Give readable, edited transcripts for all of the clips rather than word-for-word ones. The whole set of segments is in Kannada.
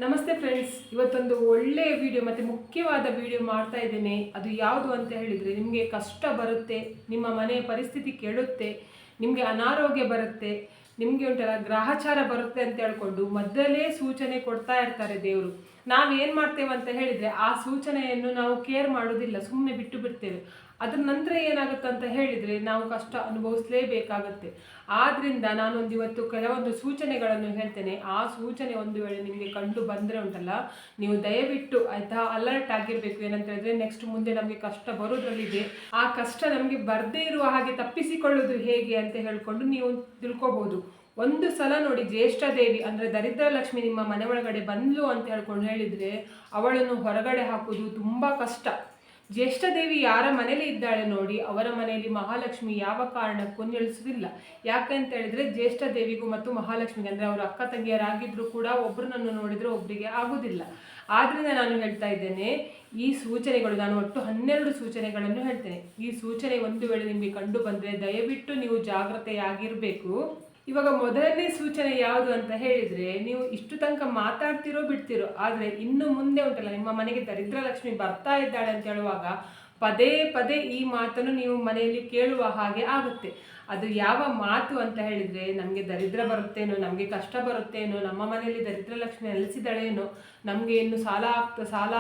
ನಮಸ್ತೆ ಫ್ರೆಂಡ್ಸ್, ಇವತ್ತೊಂದು ಒಳ್ಳೆಯ ವಿಡಿಯೋ ಮತ್ತು ಮುಖ್ಯವಾದ ವಿಡಿಯೋ ಮಾಡ್ತಾ ಇದ್ದೇನೆ. ಅದು ಯಾವುದು ಅಂತ ಹೇಳಿದರೆ, ನಿಮಗೆ ಕಷ್ಟ ಬರುತ್ತೆ, ನಿಮ್ಮ ಮನೆಯ ಪರಿಸ್ಥಿತಿ ಕೆಡುತ್ತೆ, ನಿಮಗೆ ಅನಾರೋಗ್ಯ ಬರುತ್ತೆ, ನಿಮಗೆ ಒಂಥರ ಗ್ರಹಚಾರ ಬರುತ್ತೆ ಅಂತ ಹೇಳ್ಕೊಂಡು ಮೊದಲೇ ಸೂಚನೆ ಕೊಡ್ತಾ ಇರ್ತಾರೆ ದೇವರು. ನಾವೇನು ಮಾಡ್ತೇವೆ ಅಂತ ಹೇಳಿದರೆ, ಆ ಸೂಚನೆಯನ್ನು ನಾವು ಕೇರ್ ಮಾಡೋದಿಲ್ಲ, ಸುಮ್ಮನೆ ಬಿಟ್ಟು ಬಿಡ್ತೇವೆ. ಅದರ ನಂತರ ಏನಾಗುತ್ತೆ ಅಂತ ಹೇಳಿದರೆ, ನಾವು ಕಷ್ಟ ಅನುಭವಿಸಲೇಬೇಕಾಗತ್ತೆ. ಆದ್ದರಿಂದ ನಾನೊಂದು ಇವತ್ತು ಕೆಲವೊಂದು ಸೂಚನೆಗಳನ್ನು ಹೇಳ್ತೇನೆ. ಆ ಸೂಚನೆ ಒಂದು ವೇಳೆ ನಿಮಗೆ ಕಂಡು ಬಂದರೆ ಉಂಟಲ್ಲ, ನೀವು ದಯವಿಟ್ಟು ಆಯಿತಾ ಅಲರ್ಟ್ ಆಗಿರಬೇಕು. ಏನಂತ ಹೇಳಿದ್ರೆ, ನೆಕ್ಸ್ಟ್ ಮುಂದೆ ನಮಗೆ ಕಷ್ಟ ಬರೋದ್ರಲ್ಲಿದೆ. ಆ ಕಷ್ಟ ನಮಗೆ ಬರದೇ ಇರುವ ಹಾಗೆ ತಪ್ಪಿಸಿಕೊಳ್ಳೋದು ಹೇಗೆ ಅಂತ ಹೇಳ್ಕೊಂಡು ನೀವು ತಿಳ್ಕೊಬೋದು. ಒಂದು ಸಲ ನೋಡಿ, ಜ್ಯೇಷ್ಠ ದೇವಿ ಅಂದರೆ ದರಿದ್ರ ಲಕ್ಷ್ಮಿ ನಿಮ್ಮ ಮನೆ ಒಳಗಡೆ ಬಂದ್ಲು ಅಂತ ಹೇಳ್ಕೊಂಡು ಹೇಳಿದರೆ, ಅವಳನ್ನು ಹೊರಗಡೆ ಹಾಕೋದು ತುಂಬ ಕಷ್ಟ. ಜ್ಯೇಷ್ಠ ದೇವಿ ಯಾರ ಮನೇಲಿ ಇದ್ದಾಳೆ ನೋಡಿ, ಅವರ ಮನೆಯಲ್ಲಿ ಮಹಾಲಕ್ಷ್ಮಿ ಯಾವ ಕಾರಣಕ್ಕೂ ನಿಲ್ಲಿಸೋದಿಲ್ಲ. ಯಾಕಂತ ಹೇಳಿದ್ರೆ, ಜ್ಯೇಷ್ಠ ದೇವಿಗೂ ಮತ್ತು ಮಹಾಲಕ್ಷ್ಮಿಗೆ ಅಂದರೆ ಅವರ ಅಕ್ಕ ತಂಗಿಯರಾಗಿದ್ದರೂ ಕೂಡ ಒಬ್ಬರನ್ನು ನೋಡಿದರೆ ಒಬ್ಬರಿಗೆ ಆಗೋದಿಲ್ಲ. ಆದ್ದರಿಂದ ನಾನು ಹೇಳ್ತಾ ಇದ್ದೇನೆ, ಈ ಸೂಚನೆಗಳು ನಾನು ಒಟ್ಟು 12 ಸೂಚನೆಗಳನ್ನು ಹೇಳ್ತೇನೆ. ಈ ಸೂಚನೆ ಒಂದು ವೇಳೆ ನಿಮಗೆ ಕಂಡು ಬಂದರೆ ದಯವಿಟ್ಟು ನೀವು ಜಾಗ್ರತೆಯಾಗಿರಬೇಕು. ಇವಾಗ ಮೊದಲನೇ ಸೂಚನೆ ಯಾವುದು ಅಂತ ಹೇಳಿದರೆ, ನೀವು ಇಷ್ಟು ತನಕ ಮಾತಾಡ್ತಿರೋ ಬಿಡ್ತಿರೋ, ಆದರೆ ಇನ್ನು ಮುಂದೆ ಉಂಟಲ್ಲ, ನಿಮ್ಮ ಮನೆಗೆ ದರಿದ್ರ ಲಕ್ಷ್ಮಿ ಬರ್ತಾ ಇದ್ದಾಳೆ ಅಂತ ಹೇಳುವಾಗ ಪದೇ ಪದೇ ಈ ಮಾತನ್ನು ನೀವು ಮನೆಯಲ್ಲಿ ಕೇಳುವ ಹಾಗೆ ಆಗುತ್ತೆ. ಅದು ಯಾವ ಮಾತು ಅಂತ ಹೇಳಿದರೆ, ನಮಗೆ ದರಿದ್ರ ಬರುತ್ತೇನೋ, ನಮಗೆ ಕಷ್ಟ ಬರುತ್ತೇನೋ, ನಮ್ಮ ಮನೆಯಲ್ಲಿ ದರಿದ್ರ ಲಕ್ಷ್ಮಿ ನೆಲೆಸಿದಳೇನೋ, ನಮಗೆ ಇನ್ನು ಸಾಲ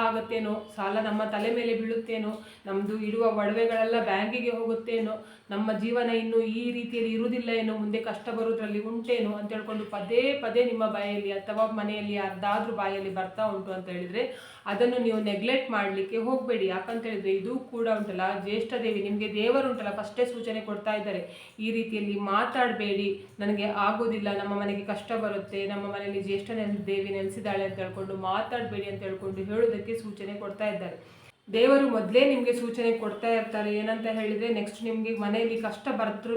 ಆಗುತ್ತೇನೋ, ಸಾಲ ನಮ್ಮ ತಲೆ ಮೇಲೆ ಬೀಳುತ್ತೇನೋ, ನಮ್ಮದು ಇರುವ ಒಡವೆಗಳೆಲ್ಲ ಬ್ಯಾಂಕಿಗೆ ಹೋಗುತ್ತೇನೋ, ನಮ್ಮ ಜೀವನ ಇನ್ನು ಈ ರೀತಿಯಲ್ಲಿ ಇರುವುದಿಲ್ಲ ಏನೋ, ಮುಂದೆ ಕಷ್ಟ ಬರೋದ್ರಲ್ಲಿ ಉಂಟೇನೋ ಅಂತ ಹೇಳ್ಕೊಂಡು ಪದೇ ಪದೇ ನಿಮ್ಮ ಬಾಯಲ್ಲಿ ಅಥವಾ ಮನೆಯಲ್ಲಿ ಯಾರ್ದಾದ್ರೂ ಬಾಯಲ್ಲಿ ಬರ್ತಾ ಉಂಟು ಅಂತ ಹೇಳಿದರೆ, ಅದನ್ನು ನೀವು ನೆಗ್ಲೆಕ್ಟ್ ಮಾಡಲಿಕ್ಕೆ ಹೋಗಬೇಡಿ. ಯಾಕಂತ ಹೇಳಿದರೆ, ಇದು ಕೂಡ ಉಂಟಲ್ಲ, ಜ್ಯೇಷ್ಠ ದೇವಿ ನಿಮಗೆ ದೇವರು ಉಂಟಲ್ಲ ಫಸ್ಟೇ ಸೂಚನೆ ಕೊಡ್ತಾ ಇದ್ದಾರೆ. ಈ ರೀತಿಯಲ್ಲಿ ಮಾತಾಡಬೇಡಿ, ನನಗೆ ಆಗೋದಿಲ್ಲ, ನಮ್ಮ ಮನೆಗೆ ಕಷ್ಟ ಬರುತ್ತೆ, ನಮ್ಮ ಮನೆಯಲ್ಲಿ ಜ್ಯೇಷ್ಠ ದೇವಿ ನೆಲೆಸಿದಾಳೆ ಅಂತ ಹೇಳ್ಕೊಂಡು ಮಾತಾಡಬೇಡಿ ಅಂತ ಹೇಳ್ಕೊಂಡು ಹೇಳೋದಕ್ಕೆ ಸೂಚನೆ ಕೊಡ್ತಾ ಇದ್ದಾರೆ. ದೇವರು ಮೊದಲೇ ನಿಮಗೆ ಸೂಚನೆ ಕೊಡ್ತಾ ಇರ್ತಾರೆ. ಏನಂತ ಹೇಳಿದರೆ, ನೆಕ್ಸ್ಟ್ ನಿಮಗೆ ಮನೆಯಲ್ಲಿ ಕಷ್ಟ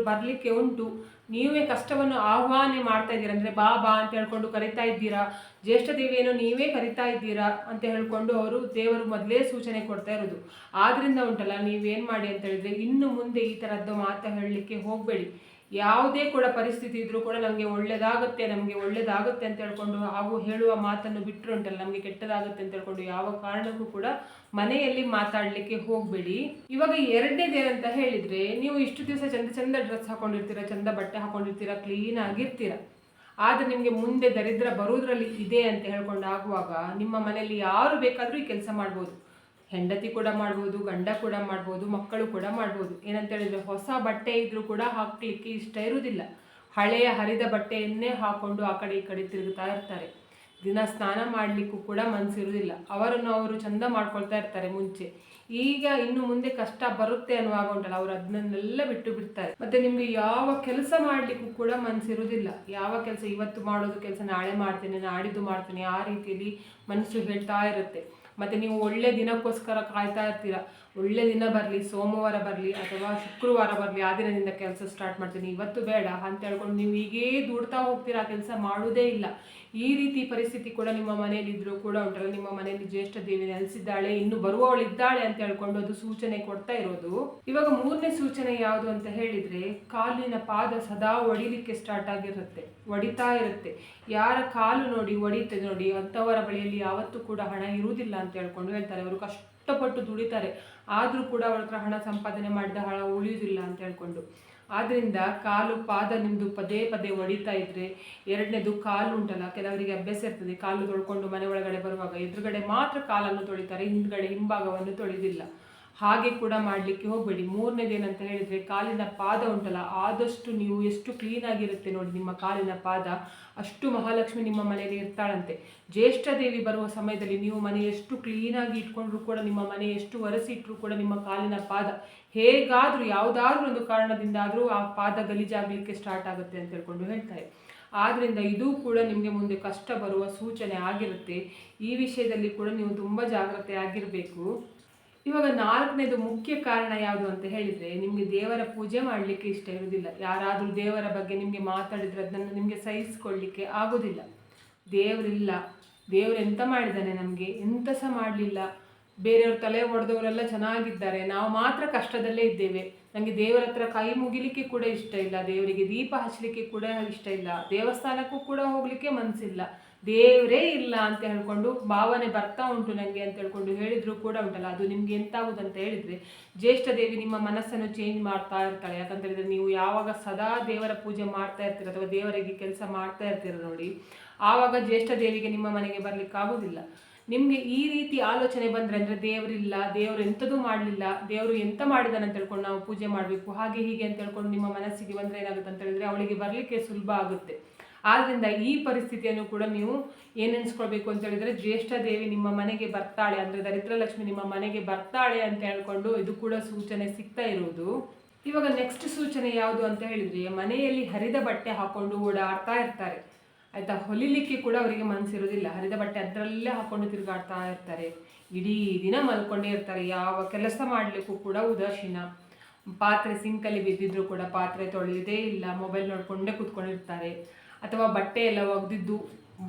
ಬರಲಿಕ್ಕೆ ಉಂಟು, ನೀವೇ ಕಷ್ಟವನ್ನು ಆಹ್ವಾನ ಮಾಡ್ತಾ ಇದ್ದೀರಾ, ಅಂದರೆ ಬಾ ಬಾ ಅಂತ ಹೇಳ್ಕೊಂಡು ಕರಿತಾ ಇದ್ದೀರಾ, ಜ್ಯೇಷ್ಠ ದೇವಿಯನ್ನು ನೀವೇ ಕರಿತಾ ಇದ್ದೀರಾ ಅಂತ ಹೇಳ್ಕೊಂಡು ದೇವರು ಮೊದಲೇ ಸೂಚನೆ ಕೊಡ್ತಾ ಇರೋದು. ಆದ್ದರಿಂದ ಉಂಟಲ್ಲ, ನೀವೇನು ಮಾಡಿ ಅಂತ ಹೇಳಿದರೆ, ಇನ್ನು ಮುಂದೆ ಈ ಥರದ್ದು ಮಾತು ಹೇಳಲಿಕ್ಕೆ ಹೋಗಬೇಡಿ. ಯಾವುದೇ ಕೂಡ ಪರಿಸ್ಥಿತಿ ಇದ್ರೂ ಕೂಡ ನಮಗೆ ಒಳ್ಳೇದಾಗುತ್ತೆ ಅಂತ ಹೇಳ್ಕೊಂಡು ಹಾಗೂ ಹೇಳುವ ಮಾತನ್ನು ಬಿಟ್ಟರು ಉಂಟಲ್ಲ, ನಮಗೆ ಕೆಟ್ಟದಾಗುತ್ತೆ ಅಂತ ಹೇಳ್ಕೊಂಡು ಯಾವ ಕಾರಣಕ್ಕೂ ಕೂಡ ಮನೆಯಲ್ಲಿ ಮಾತಾಡಲಿಕ್ಕೆ ಹೋಗಬೇಡಿ. ಇವಾಗ ಎರಡನೇದು ಏನಂತ ಹೇಳಿದರೆ, ನೀವು ಇಷ್ಟು ದಿವಸ ಚಂದ ಡ್ರೆಸ್ ಹಾಕೊಂಡಿರ್ತೀರ, ಚಂದ ಬಟ್ಟೆ ಹಾಕೊಂಡಿರ್ತೀರ, ಕ್ಲೀನ್ ಆಗಿರ್ತೀರ. ಆದರೆ ನಿಮಗೆ ಮುಂದೆ ದರಿದ್ರ ಬರೋದ್ರಲ್ಲಿ ಇದೆ ಅಂತ ಹೇಳ್ಕೊಂಡು ಆಗುವಾಗ, ನಿಮ್ಮ ಮನೆಯಲ್ಲಿ ಯಾರು ಬೇಕಾದರೂ ಈ ಕೆಲಸ ಮಾಡ್ಬೋದು. ಹೆಂಡತಿ ಕೂಡ ಮಾಡ್ಬೋದು, ಗಂಡ ಕೂಡ ಮಾಡ್ಬೋದು, ಮಕ್ಕಳು ಕೂಡ ಮಾಡ್ಬೋದು. ಏನಂತ ಹೇಳಿದರೆ, ಹೊಸ ಬಟ್ಟೆ ಇದ್ರೂ ಕೂಡ ಹಾಕಲಿಕ್ಕೆ ಇಷ್ಟ ಇರುವುದಿಲ್ಲ. ಹಳೆಯ ಹರಿದ ಬಟ್ಟೆಯನ್ನೇ ಹಾಕೊಂಡು ಆ ಕಡೆ ಈ ಕಡೆ ತಿರುಗುತ್ತಾ ಇರ್ತಾರೆ. ದಿನ ಸ್ನಾನ ಮಾಡಲಿಕ್ಕೂ ಕೂಡ ಮನಸ್ಸಿರುವುದಿಲ್ಲ. ಅವರನ್ನು ಅವರು ಚಂದ ಮಾಡ್ಕೊಳ್ತಾ ಇರ್ತಾರೆ ಮುಂಚೆ. ಈಗ ಇನ್ನು ಮುಂದೆ ಕಷ್ಟ ಬರುತ್ತೆ ಅನ್ನುವಾಗ ಉಂಟಲ್ಲ, ಅವರು ಅದನ್ನೆಲ್ಲ ಬಿಟ್ಟು ಬಿಡ್ತಾರೆ. ಮತ್ತು ನಿಮಗೆ ಯಾವ ಕೆಲಸ ಮಾಡಲಿಕ್ಕೂ ಕೂಡ ಮನಸ್ಸಿರುವುದಿಲ್ಲ. ಯಾವ ಕೆಲಸ ಇವತ್ತು ಮಾಡೋದು ಕೆಲಸ ನಾಳೆ ಮಾಡ್ತೇನೆ, ನಾಡಿದ್ದು ಮಾಡ್ತೇನೆ, ಆ ರೀತಿಯಲ್ಲಿ ಮನಸ್ಸು ಹೇಳ್ತಾ ಇರುತ್ತೆ. ಮತ್ತು ನೀವು ಒಳ್ಳೆ ದಿನಕ್ಕೋಸ್ಕರ ಕಾಯ್ತಾ ಇರ್ತೀರ. ಒಳ್ಳೆ ದಿನ ಬರಲಿ, ಸೋಮವಾರ ಬರಲಿ ಅಥವಾ ಶುಕ್ರವಾರ ಬರಲಿ, ಆ ದಿನದಿಂದ ಕೆಲಸ ಸ್ಟಾರ್ಟ್ ಮಾಡ್ತೀನಿ, ಇವತ್ತು ಬೇಡ ಅಂತ ಹೇಳ್ಕೊಂಡು ನೀವು ಹೀಗೇ ದುಡ್ತಾ ಹೋಗ್ತೀರಾ, ಆ ಕೆಲಸ ಮಾಡೋದೇ ಇಲ್ಲ. ಈ ರೀತಿ ಪರಿಸ್ಥಿತಿ ಕೂಡ ನಿಮ್ಮ ಮನೆಯಲ್ಲಿ ಇದ್ರೂ ಕೂಡ ಉಂಟಲ್ಲ, ನಿಮ್ಮ ಮನೆಯಲ್ಲಿ ಜ್ಯೇಷ್ಠ ದೇವಿ ನೆಲೆಸಿದ್ದಾಳೆ, ಇನ್ನು ಬರುವವಳಿದ್ದಾಳೆ ಅಂತ ಹೇಳ್ಕೊಂಡು ಅದು ಸೂಚನೆ ಕೊಡ್ತಾ ಇರೋದು. ಇವಾಗ ಮೂರನೇ ಸೂಚನೆ ಯಾವುದು ಅಂತ ಹೇಳಿದರೆ, ಕಾಲಿನ ಪಾದ ಸದಾ ಒಡಿಲಿಕ್ಕೆ ಸ್ಟಾರ್ಟ್ ಹೊಡಿತಾ ಇರುತ್ತೆ. ಯಾರ ಕಾಲು ಹೊಡಿತದೆ ನೋಡಿ, ಅಂಥವರ ಬಳಿಯಲ್ಲಿ ಯಾವತ್ತೂ ಕೂಡ ಹಣ ಇರುವುದಿಲ್ಲ ಅಂತ ಹೇಳ್ಕೊಂಡು ಹೇಳ್ತಾರೆ. ಅವರು ಕಷ್ಟಪಟ್ಟು ದುಡಿತಾರೆ, ಆದರೂ ಕೂಡ ಅವ್ರ ಹತ್ರ ಹಣ ಸಂಪಾದನೆ ಮಾಡಿದ ಹಣ ಉಳಿಯುವುದಿಲ್ಲ ಅಂತ ಹೇಳ್ಕೊಂಡು. ಆದ್ದರಿಂದ ಕಾಲು ಪಾದ ನಿಮ್ಮದು ಪದೇ ಪದೇ ಹೊಡಿತಾ ಇದ್ದರೆ, ಎರಡನೇದು ಕಾಲು ಉಂಟಲ್ಲ, ಕೆಲವರಿಗೆ ಅಭ್ಯಾಸ ಇರ್ತದೆ, ಕಾಲು ತೊಳ್ಕೊಂಡು ಮನೆ ಒಳಗಡೆ ಬರುವಾಗ ಎದುರುಗಡೆ ಮಾತ್ರ ಕಾಲನ್ನು ತೊಳಿತಾರೆ, ಹಿಂಭಾಗವನ್ನು ತೊಳೆದಿಲ್ಲ. ಹಾಗೆ ಕೂಡ ಮಾಡಲಿಕ್ಕೆ ಹೋಗಬೇಡಿ. ಮೂರನೇದು ಏನಂತ ಹೇಳಿದರೆ, ಕಾಲಿನ ಪಾದ ಉಂಟಲ್ಲ, ಆದಷ್ಟು ನೀವು ಎಷ್ಟು ಕ್ಲೀನಾಗಿರುತ್ತೆ ನೋಡಿ ನಿಮ್ಮ ಕಾಲಿನ ಪಾದ, ಅಷ್ಟು ಮಹಾಲಕ್ಷ್ಮಿ ನಿಮ್ಮ ಮನೆಯಲ್ಲಿ ಇರ್ತಾಳಂತೆ. ಜ್ಯೇಷ್ಠ ದೇವಿ ಬರುವ ಸಮಯದಲ್ಲಿ ನೀವು ಮನೆ ಎಷ್ಟು ಕ್ಲೀನಾಗಿ ಇಟ್ಕೊಂಡ್ರೂ ಕೂಡ, ನಿಮ್ಮ ಮನೆ ಎಷ್ಟು ಒರೆಸಿ ಇಟ್ಟರೂ ಕೂಡ ನಿಮ್ಮ ಕಾಲಿನ ಪಾದ ಹೇಗಾದರೂ ಯಾವುದಾದ್ರೂ ಒಂದು ಕಾರಣದಿಂದ ಆದರೂ ಆ ಪಾದ ಗಲೀಜಾಗಲಿಕ್ಕೆ ಸ್ಟಾರ್ಟ್ ಆಗುತ್ತೆ ಅಂತ ಹೇಳ್ಕೊಂಡು ಹೇಳ್ತಾರೆ. ಆದ್ದರಿಂದ ಇದು ಕೂಡ ನಿಮಗೆ ಮುಂದೆ ಕಷ್ಟ ಬರುವ ಸೂಚನೆ ಆಗಿರುತ್ತೆ. ಈ ವಿಷಯದಲ್ಲಿ ಕೂಡ ನೀವು ತುಂಬ ಜಾಗ್ರತೆ ಆಗಿರಬೇಕು. ಇವಾಗ ನಾಲ್ಕನೇದು ಮುಖ್ಯ ಕಾರಣ ಯಾವುದು ಅಂತ ಹೇಳಿದರೆ, ನಿಮಗೆ ದೇವರ ಪೂಜೆ ಮಾಡಲಿಕ್ಕೆ ಇಷ್ಟ ಇರುವುದಿಲ್ಲ. ಯಾರಾದರೂ ದೇವರ ಬಗ್ಗೆ ನಿಮಗೆ ಮಾತಾಡಿದರೆ ಅದನ್ನು ನಿಮಗೆ ಸಹಿಸಿಕೊಳ್ಳಲಿಕ್ಕೆ ಆಗೋದಿಲ್ಲ. ದೇವರಿಲ್ಲ, ದೇವರು ಎಂತ ಮಾಡಿದ್ದಾನೆ, ನಮಗೆ ಎಂತ ಸಹ ಮಾಡಲಿಲ್ಲ, ಬೇರೆಯವ್ರ ತಲೆ ಹೊಡೆದವರೆಲ್ಲ ಚೆನ್ನಾಗಿದ್ದಾರೆ, ನಾವು ಮಾತ್ರ ಕಷ್ಟದಲ್ಲೇ ಇದ್ದೇವೆ, ನನಗೆ ದೇವರ ಹತ್ರ ಕೈ ಮುಗಿಲಿಕ್ಕೆ ಕೂಡ ಇಷ್ಟ ಇಲ್ಲ, ದೇವರಿಗೆ ದೀಪ ಹಚ್ಚಲಿಕ್ಕೆ ಕೂಡ ಇಷ್ಟ ಇಲ್ಲ, ದೇವಸ್ಥಾನಕ್ಕೂ ಕೂಡ ಹೋಗಲಿಕ್ಕೆ ಮನಸ್ಸಿಲ್ಲ, ದೇವರೇ ಇಲ್ಲ ಅಂತ ಹೇಳ್ಕೊಂಡು ಭಾವನೆ ಬರ್ತಾ ಉಂಟು ನನಗೆ ಅಂತ ಹೇಳ್ಕೊಂಡು ಹೇಳಿದ್ರು ಕೂಡ ಉಂಟಲ್ಲ, ಅದು ನಿಮ್ಗೆ ಎಂತಾಗುದಂತ ಹೇಳಿದ್ರೆ ಜ್ಯೇಷ್ಠ ದೇವಿ ನಿಮ್ಮ ಮನಸ್ಸನ್ನು ಚೇಂಜ್ ಮಾಡ್ತಾ ಇರ್ತಾಳೆ. ಯಾಕಂತ ಹೇಳಿದ್ರೆ ನೀವು ಯಾವಾಗ ಸದಾ ದೇವರ ಪೂಜೆ ಮಾಡ್ತಾ ಇರ್ತೀರ ಅಥವಾ ದೇವರಿಗೆ ಕೆಲಸ ಮಾಡ್ತಾ ಇರ್ತೀರ ನೋಡಿ, ಆವಾಗ ಜ್ಯೇಷ್ಠ ದೇವಿಗೆ ನಿಮ್ಮ ಮನೆಗೆ ಬರ್ಲಿಕ್ಕೆ ಆಗೋದಿಲ್ಲ. ನಿಮ್ಗೆ ಈ ರೀತಿ ಆಲೋಚನೆ ಬಂದ್ರೆ ಅಂದ್ರೆ ದೇವರಿಲ್ಲ, ದೇವರು ಎಂಥದೂ ಮಾಡಲಿಲ್ಲ, ದೇವರು ಎಂತ ಮಾಡಿದಾನೆ ಅಂತ ಹೇಳ್ಕೊಂಡು ನಾವು ಪೂಜೆ ಮಾಡಬೇಕು ಹಾಗೆ ಹೀಗೆ ಅಂತ ಹೇಳ್ಕೊಂಡು ನಿಮ್ಮ ಮನಸ್ಸಿಗೆ ಬಂದ್ರೆ ಏನಾಗುತ್ತೆ ಅಂತ ಹೇಳಿದ್ರೆ ಅವಳಿಗೆ ಬರ್ಲಿಕ್ಕೆ ಸುಲಭ ಆಗುತ್ತೆ. ಆದ್ರಿಂದ ಈ ಪರಿಸ್ಥಿತಿಯನ್ನು ಕೂಡ ನೀವು ಏನೆನ್ಸ್ಕೊಳ್ಬೇಕು ಅಂತ ಹೇಳಿದ್ರೆ ಜ್ಯೇಷ್ಠ ದೇವಿ ನಿಮ್ಮ ಮನೆಗೆ ಬರ್ತಾಳೆ, ಅಂದ್ರೆ ದರಿದ್ರ ಲಕ್ಷ್ಮಿ ನಿಮ್ಮ ಮನೆಗೆ ಬರ್ತಾಳೆ ಅಂತ ಹೇಳ್ಕೊಂಡು ಇದು ಕೂಡ ಸೂಚನೆ ಸಿಗ್ತಾ ಇರುವುದು. ಇವಾಗ ನೆಕ್ಸ್ಟ್ ಸೂಚನೆ ಯಾವುದು ಅಂತ ಹೇಳಿದ್ರೆ ಮನೆಯಲ್ಲಿ ಹರಿದ ಬಟ್ಟೆ ಹಾಕೊಂಡು ಓಡಾಡ್ತಾ ಇರ್ತಾರೆ ಆಯ್ತಾ. ಹೊಲಿಲಿಕ್ಕೆ ಕೂಡ ಅವರಿಗೆ ಮನಸ್ಸಿರೋದಿಲ್ಲ, ಹರಿದ ಬಟ್ಟೆ ಅದರಲ್ಲೇ ಹಾಕೊಂಡು ತಿರುಗಾಡ್ತಾ ಇರ್ತಾರೆ, ಇಡೀ ದಿನ ಮಲ್ಕೊಂಡೇ ಇರ್ತಾರೆ, ಯಾವ ಕೆಲಸ ಮಾಡಲಿಕ್ಕೂ ಕೂಡ ಉದಾಸೀನ. ಪಾತ್ರೆ ಸಿಂಕಲ್ಲಿ ಬಿದ್ದಿದ್ರು ಕೂಡ ಪಾತ್ರೆ ತೊಳೆಯೋದೇ ಇಲ್ಲ, ಮೊಬೈಲ್ ನೋಡ್ಕೊಂಡೇ ಕೂತ್ಕೊಂಡಿರ್ತಾರೆ. ಅಥವಾ ಬಟ್ಟೆ ಎಲ್ಲ ಒಗೆದಿದ್ದು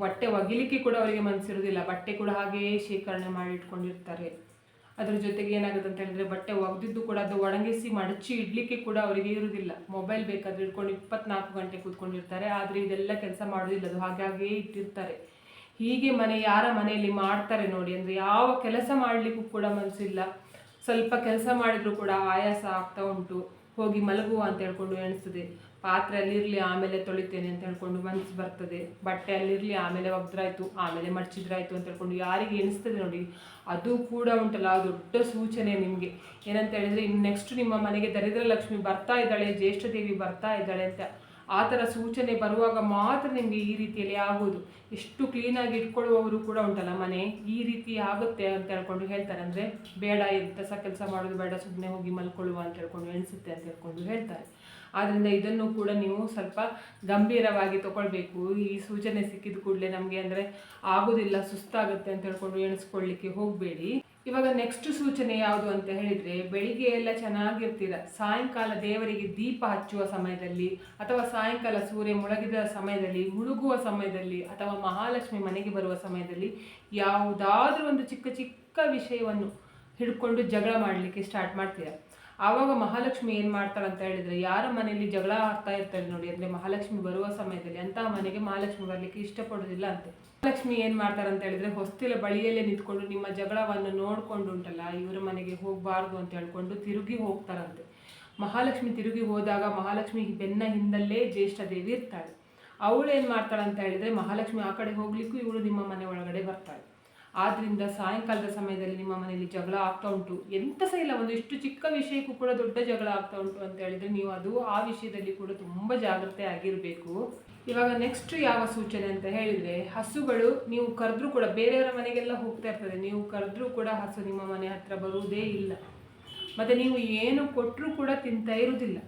ಬಟ್ಟೆ ಒಗಿಲಿಕ್ಕೆ ಕೂಡ ಅವರಿಗೆ ಮನಸ್ಸಿರೋದಿಲ್ಲ, ಬಟ್ಟೆ ಕೂಡ ಹಾಗೆಯೇ ಶೇಖರಣೆ ಮಾಡಿ ಇಟ್ಕೊಂಡಿರ್ತಾರೆ. ಅದ್ರ ಜೊತೆಗೆ ಏನಾಗುತ್ತೆ ಅಂತ ಹೇಳಿದ್ರೆ ಬಟ್ಟೆ ಒಗೆದಿದ್ದು ಕೂಡ ಅದು ಒಣಗಿಸಿ ಮಡಚಿ ಇಡ್ಲಿಕ್ಕೆ ಕೂಡ ಅವರಿಗೆ ಇರುವುದಿಲ್ಲ, ಮೊಬೈಲ್ ಬೇಕಾದ್ರೆ ಇಟ್ಕೊಂಡು 24 ಗಂಟೆ ಕೂತ್ಕೊಂಡಿರ್ತಾರೆ. ಆದರೆ ಇದೆಲ್ಲ ಕೆಲಸ ಮಾಡೋದಿಲ್ಲ, ಅದು ಹಾಗೆ ಇಟ್ಟಿರ್ತಾರೆ. ಹೀಗೆ ಯಾರ ಮನೆಯಲ್ಲಿ ಮಾಡ್ತಾರೆ ನೋಡಿ, ಅಂದರೆ ಯಾವ ಕೆಲಸ ಮಾಡಲಿಕ್ಕೂ ಕೂಡ ಮನಸ್ಸಿಲ್ಲ, ಸ್ವಲ್ಪ ಕೆಲಸ ಮಾಡಿದ್ರು ಕೂಡ ಆಯಾಸ ಆಗ್ತಾ ಉಂಟು, ಹೋಗಿ ಮಲಗುವ ಅಂತ ಹೇಳ್ಕೊಂಡು ಎಣಿಸ್ತದೆ. ಪಾತ್ರೆ ಅಲ್ಲಿರಲಿ ಆಮೇಲೆ ತೊಳಿತೇನೆ ಅಂತ ಹೇಳ್ಕೊಂಡು ಮನಸ್ಸು ಬರ್ತದೆ, ಬಟ್ಟೆ ಅಲ್ಲಿರಲಿ ಆಮೇಲೆ ಒಗ್ದ್ರಾಯ್ತು ಆಮೇಲೆ ಮಡ್ಚಿದ್ರಾಯ್ತು ಅಂತ ಹೇಳ್ಕೊಂಡು ಯಾರಿಗೆ ಎಣಿಸ್ತದೆ ನೋಡಿ, ಅದು ಕೂಡ ಉಂಟಲ್ಲ ದೊಡ್ಡ ಸೂಚನೆ ನಿಮಗೆ. ಏನಂತ ಹೇಳಿದ್ರೆ ಇನ್ನು ನೆಕ್ಸ್ಟ್ ನಿಮ್ಮ ಮನೆಗೆ ದರಿದ್ರ ಲಕ್ಷ್ಮಿ ಬರ್ತಾ ಇದ್ದಾಳೆ, ಜ್ಯೇಷ್ಠ ದೇವಿ ಬರ್ತಾ ಇದ್ದಾಳೆ ಅಂತ ಆ ಥರ ಸೂಚನೆ ಬರುವಾಗ ಮಾತ್ರ ನಿಮಗೆ ಈ ರೀತಿಯಲ್ಲಿ ಆಗೋದು. ಎಷ್ಟು ಕ್ಲೀನಾಗಿ ಇಟ್ಕೊಳ್ಳುವವರು ಕೂಡ ಉಂಟಲ್ಲ ಮನೆ, ಈ ರೀತಿ ಆಗುತ್ತೆ ಅಂತ ಹೇಳ್ಕೊಂಡು ಹೇಳ್ತಾರೆ. ಅಂದರೆ ಬೇಡ ಎಂತ ಸಹ ಕೆಲಸ ಮಾಡೋದು ಬೇಡ, ಸುಮ್ಮನೆ ಹೋಗಿ ಮಲ್ಕೊಳ್ಳುವ ಅಂತ ಹೇಳ್ಕೊಂಡು ಎಣಿಸುತ್ತೆ ಅಂತ ಹೇಳ್ಕೊಂಡು ಹೇಳ್ತಾರೆ. ಆದ್ದರಿಂದ ಇದನ್ನು ಕೂಡ ನೀವು ಸ್ವಲ್ಪ ಗಂಭೀರವಾಗಿ ತಗೊಳ್ಬೇಕು. ಈ ಸೂಚನೆ ಸಿಕ್ಕಿದ ಕೂಡಲೇ ನಮಗೆ ಅಂದರೆ ಆಗೋದಿಲ್ಲ, ಸುಸ್ತಾಗುತ್ತೆ ಅಂತ ಹೇಳ್ಕೊಂಡು ಎಣಿಸ್ಕೊಳ್ಳಿಕ್ಕೆ ಹೋಗಬೇಡಿ. ಇವಾಗ ನೆಕ್ಸ್ಟ್ ಸೂಚನೆ ಯಾವುದು ಅಂತ ಹೇಳಿದರೆ ಬೆಳಿಗ್ಗೆ ಎಲ್ಲ ಚೆನ್ನಾಗಿರ್ತೀರ, ಸಾಯಂಕಾಲ ದೇವರಿಗೆ ದೀಪ ಹಚ್ಚುವ ಸಮಯದಲ್ಲಿ ಅಥವಾ ಸಾಯಂಕಾಲ ಸೂರ್ಯ ಮುಳುಗಿದ ಸಮಯದಲ್ಲಿ, ಮುಳುಗುವ ಸಮಯದಲ್ಲಿ ಅಥವಾ ಮಹಾಲಕ್ಷ್ಮಿ ಮನೆಗೆ ಬರುವ ಸಮಯದಲ್ಲಿ ಯಾವುದಾದ್ರೂ ಒಂದು ಚಿಕ್ಕ ಚಿಕ್ಕ ವಿಷಯವನ್ನು ಹಿಡ್ಕೊಂಡು ಜಗಳ ಮಾಡಲಿಕ್ಕೆ ಸ್ಟಾರ್ಟ್ ಮಾಡ್ತೀರ. ಆವಾಗ ಮಹಾಲಕ್ಷ್ಮಿ ಏನು ಮಾಡ್ತಾಳೆ ಅಂತ ಹೇಳಿದರೆ ಯಾರ ಮನೆಯಲ್ಲಿ ಜಗಳ ಆಗ್ತಾ ಇರ್ತಾರೆ ನೋಡಿ, ಅಂದರೆ ಮಹಾಲಕ್ಷ್ಮಿ ಬರುವ ಸಮಯದಲ್ಲಿ ಅಂತಹ ಮನೆಗೆ ಮಹಾಲಕ್ಷ್ಮಿ ಬರಲಿಕ್ಕೆ ಇಷ್ಟಪಡೋದಿಲ್ಲ ಅಂತೆ. ಮಹಾಲಕ್ಷ್ಮಿ ಏನು ಮಾಡ್ತಾರೆ ಅಂತ ಹೇಳಿದ್ರೆ ಹೊಸ್ತಿಲ ಬಳಿಯಲ್ಲೇ ನಿಂತ್ಕೊಂಡು ನಿಮ್ಮ ಜಗಳವನ್ನು ನೋಡ್ಕೊಂಡು ಉಂಟಲ್ಲ ಇವರ ಮನೆಗೆ ಹೋಗಬಾರ್ದು ಅಂತ ಹೇಳ್ಕೊಂಡು ತಿರುಗಿ ಹೋಗ್ತಾರಂತೆ. ಮಹಾಲಕ್ಷ್ಮಿ ತಿರುಗಿ ಹೋದಾಗ ಮಹಾಲಕ್ಷ್ಮಿ ಬೆನ್ನ ಹಿಂದಲ್ಲೇ ಜ್ಯೇಷ್ಠ ದೇವಿ ಇರ್ತಾಳೆ. ಅವಳು ಏನು ಮಾಡ್ತಾಳೆ ಅಂತ ಹೇಳಿದ್ರೆ ಮಹಾಲಕ್ಷ್ಮಿ ಆ ಕಡೆ ಹೋಗ್ಲಿಕ್ಕೂ ಇವಳು ನಿಮ್ಮ ಮನೆ ಒಳಗಡೆ ಬರ್ತಾಳೆ. ಆದ್ರಿಂದ ಸಾಯಂಕಾಲದ ಸಮಯದಲ್ಲಿ ನಿಮ್ಮ ಮನೆಯಲ್ಲಿ ಜಗಳ ಆಗ್ತಾ ಉಂಟು, ಎಂತ ಸಹ ಇಲ್ಲ, ಒಂದು ಇಷ್ಟು ಚಿಕ್ಕ ವಿಷಯಕ್ಕೂ ಕೂಡ ದೊಡ್ಡ ಜಗಳ ಆಗ್ತಾ ಉಂಟು ಅಂತ ಹೇಳಿದ್ರೆ ನೀವು ಆ ವಿಷಯದಲ್ಲಿ ಕೂಡ ತುಂಬ ಜಾಗ್ರತೆ ಆಗಿರಬೇಕು. ಇವಾಗ ನೆಕ್ಸ್ಟ್ ಯಾವ ಸೂಚನೆ ಅಂತ ಹೇಳಿದ್ರೆ ಹಸುಗಳು ನೀವು ಕರೆದ್ರೂ ಕೂಡ ಬೇರೆಯವರ ಮನೆಗೆಲ್ಲ ಹೋಗ್ತಾ ಇರ್ತದೆ, ನೀವು ಕರೆದ್ರೂ ಕೂಡ ಹಸು ನಿಮ್ಮ ಮನೆ ಹತ್ರ ಬರುವುದೇ ಇಲ್ಲ, ಮತ್ತೆ ನೀವು ಏನು ಕೊಟ್ಟರೂ ಕೂಡ ತಿಂತಾ ಇರುವುದಿಲ್ಲ.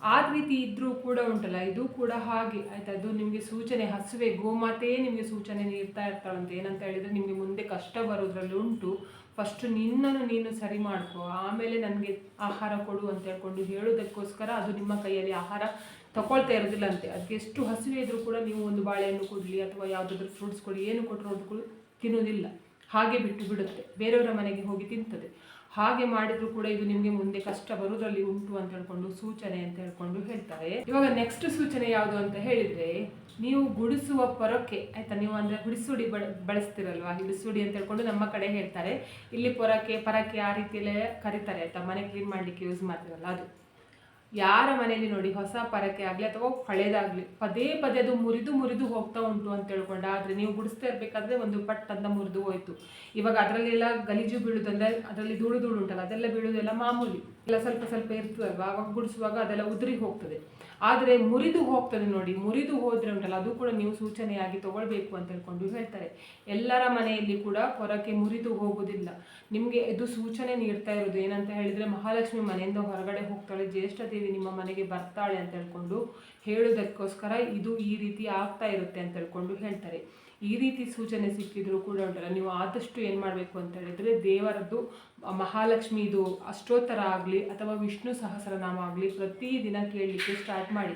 ಆ ರೀತಿ ಇದ್ರೂ ಕೂಡ ಉಂಟಲ್ಲ ಇದು ಕೂಡ ಹಾಗೆ ಆಯ್ತಾ. ಅದು ನಿಮಗೆ ಸೂಚನೆ, ಹಸುವೆ ಗೋಮಾತೆಯೇ ನಿಮಗೆ ಸೂಚನೆ ನೀಡ್ತಾ ಇರ್ತಾಳಂತೆ. ಏನಂತ ಹೇಳಿದ್ರೆ ನಿಮಗೆ ಮುಂದೆ ಕಷ್ಟ ಬರೋದ್ರಲ್ಲಿ ಉಂಟು, ಫಸ್ಟ್ ನಿನ್ನನ್ನು ನೀನು ಸರಿ ಮಾಡ್ಕೋ ಆಮೇಲೆ ನನಗೆ ಆಹಾರ ಕೊಡು ಅಂತ ಹೇಳ್ಕೊಂಡು ಹೇಳೋದಕ್ಕೋಸ್ಕರ ಅದು ನಿಮ್ಮ ಕೈಯಲ್ಲಿ ಆಹಾರ ತಗೊಳ್ತಾ ಇರೋದಿಲ್ಲ ಅಂತೆ. ಅದಕ್ಕೆ ಎಷ್ಟು ಹಸಿವೆ ಇದ್ರೂ ಕೂಡ ನೀವು ಒಂದು ಬಾಳೆಹಣ್ಣು ಕೊಡಲಿ ಅಥವಾ ಯಾವುದಾದ್ರೂ ಫ್ರೂಟ್ಸ್ ಕೊಡಿ, ಏನು ಕೊಟ್ಟರು ಅದು ತಿನ್ನೋದಿಲ್ಲ, ಹಾಗೆ ಬಿಟ್ಟು ಬಿಡುತ್ತೆ, ಬೇರೆಯವರ ಮನೆಗೆ ಹೋಗಿ ತಿಂತದೆ. ಹಾಗೆ ಮಾಡಿದ್ರು ಕೂಡ ಇದು ನಿಮಗೆ ಮುಂದೆ ಕಷ್ಟ ಬರುವುದರಲ್ಲಿ ಉಂಟು ಅಂತ ಹೇಳ್ಕೊಂಡು ಸೂಚನೆ ಅಂತ ಹೇಳ್ಕೊಂಡು ಹೇಳ್ತಾರೆ. ಇವಾಗ ನೆಕ್ಸ್ಟ್ ಸೂಚನೆ ಯಾವುದು ಅಂತ ಹೇಳಿದ್ರೆ ನೀವು ಗುಡಿಸುವ ಪೊರಕೆ ಆಯ್ತಾ, ನೀವು ಅಂದರೆ ಹುಡಿಸುಡಿ ಬಳಸ್ತಿರಲ್ವಾ, ಹಿಡಿಸುಡಿ ಅಂತ ಹೇಳ್ಕೊಂಡು ನಮ್ಮ ಕಡೆ ಹೇಳ್ತಾರೆ, ಇಲ್ಲಿ ಪರಕೆ ಆ ರೀತಿಯಲ್ಲೇ ಕರೀತಾರೆ ಆಯ್ತಾ. ಮನೆ ಕ್ಲೀನ್ ಮಾಡಲಿಕ್ಕೆ ಯೂಸ್ ಮಾಡ್ತಿರಲ್ಲ ಅದು. ಯಾರ ಮನೆಯಲ್ಲಿ ನೋಡಿ ಹೊಸ ಪರಕೆ ಆಗಲಿ ಅಥವಾ ಹಳೇದಾಗಲಿ ಪದೇ ಪದೇ ಅದು ಮುರಿದು ಹೋಗ್ತಾ ಉಂಟು ಅಂತ ಹೇಳ್ಕೊಂಡು, ಆದರೆ ನೀವು ಗುಡಿಸ್ತಾ ಇರಬೇಕಾದ್ರೆ ಒಂದು ಪಟ್ ಅಂತ ಮುರಿದು ಹೋಯ್ತು. ಇವಾಗ ಅದರಲ್ಲೆಲ್ಲ ಗಲೀಜು ಬೀಳುದಂದರೆ ಅದರಲ್ಲಿ ಧೂಳು ಉಂಟಲ್ಲ ಅದೆಲ್ಲ ಬೀಳುವುದೆಲ್ಲ ಮಾಮೂಲಿ, ಎಲ್ಲ ಸ್ವಲ್ಪ ಇರ್ತದಲ್ವ, ಆವಾಗ ಗುಡಿಸುವಾಗ ಅದೆಲ್ಲ ಉದುರಿ ಹೋಗ್ತದೆ. ಆದರೆ ಮುರಿದು ಹೋಗ್ತದೆ ನೋಡಿ, ಮುರಿದು ಹೋದ್ರೆ ಉಂಟಲ್ಲ ಅದು ಕೂಡ ನೀವು ಸೂಚನೆಯಾಗಿ ತಗೊಳ್ಬೇಕು ಅಂತ ಹೇಳ್ಕೊಂಡು ಹೇಳ್ತಾರೆ. ಎಲ್ಲರ ಮನೆಯಲ್ಲಿ ಕೂಡ ಪೊರಕೆ ಮುರಿದು ಹೋಗುವುದಿಲ್ಲ, ನಿಮಗೆ ಇದು ಸೂಚನೆ ನೀಡ್ತಾ ಇರೋದು ಏನಂತ ಹೇಳಿದ್ರೆ ಮಹಾಲಕ್ಷ್ಮಿ ಮನೆಯಿಂದ ಹೊರಗಡೆ ಹೋಗ್ತಾಳೆ, ಜ್ಯೇಷ್ಠ ದೇವಿ ನಿಮ್ಮ ಮನೆಗೆ ಬರ್ತಾಳೆ ಅಂತ ಹೇಳ್ಕೊಂಡು ಹೇಳೋದಕ್ಕೋಸ್ಕರ ಇದು ಈ ರೀತಿ ಆಗ್ತಾ ಇರುತ್ತೆ ಅಂತ ಹೇಳ್ಕೊಂಡು ಹೇಳ್ತಾರೆ. ಈ ರೀತಿ ಸೂಚನೆ ಸಿಕ್ಕಿದ್ರು ಕೂಡ ಉಂಟಲ್ಲ ನೀವು ಆದಷ್ಟು ಏನು ಮಾಡಬೇಕು ಅಂತ ಹೇಳಿದ್ರೆ ದೇವರದ್ದು ಮಹಾಲಕ್ಷ್ಮಿದು ಅಷ್ಟೋತ್ತರ ಆಗಲಿ ಅಥವಾ ವಿಷ್ಣು ಸಹಸ್ರನಾಮ ಆಗಲಿ ಪ್ರತಿದಿನ ಕೇಳಲಿಕ್ಕೆ ಸ್ಟಾರ್ಟ್ ಮಾಡಿ